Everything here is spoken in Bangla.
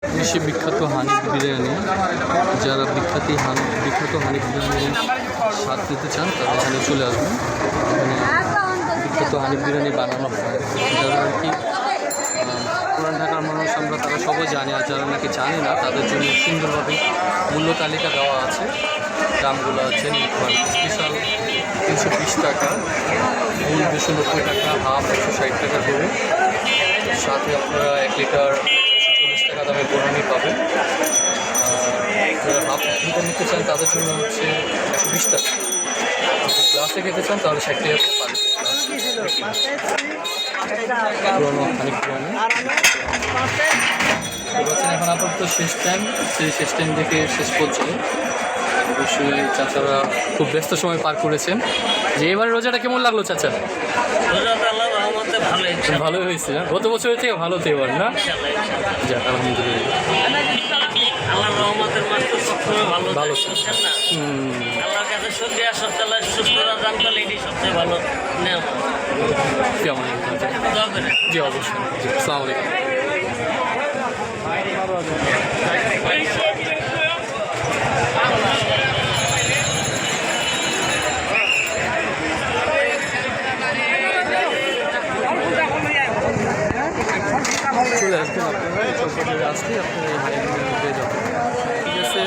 দেশে বিখ্যাত হানিফ বিরিয়ানি। যারা বিখ্যাত হানিফ বিরিয়ানির স্বাদ নিতে চান তারা এখানে চলে আসবেন। এখানে বিখ্যাত হানিফ বিরিয়ানি বানানো হয়। যারা আর কি পুরান ঢাকার মানুষ আমরা তারা সবাই জানি, আর যারা নাকি জানে না তাদের জন্য সুন্দরভাবে মূল্য তালিকা দেওয়া আছে। দামগুলো আছে স্পেশাল 320 টাকা, ফুল 290 টাকা, হাফ 160 টাকা করে। সাথে আপনারা 1 লিটার 140 টাকা দামে বোরানি পাবেন। যারা হাফ লিটার নিতে চান তাদের জন্য হচ্ছে 120 টাকা। গ্লাসে খেতে চান তাহলে 60 টাকা করে পাবেন। পুরোনো হানিফ বিরিয়ানি এখন আপাতত শেষ টাইম, সেই শেষ টাইম দেখে শেষ পর্যায়ে অবশ্যই চাচারা খুব ব্যস্ত সময় পার করেছেন। যে এবার রোজাটা কেমন লাগলো চাচা? ভালোই হয়েছে না? গত বছরের থেকে ভালো তো এবার না? যাক আলহামদুলিল্লাহ, ভালো কেমন? জি অবশ্যই। আসসালামু আলাইকুম। চলে আসবেন আপনারা চৌপটে আসলে আপনারা এই হানিফ বিরিয়ানি পেয়ে যাবেন। ঠিক আছে।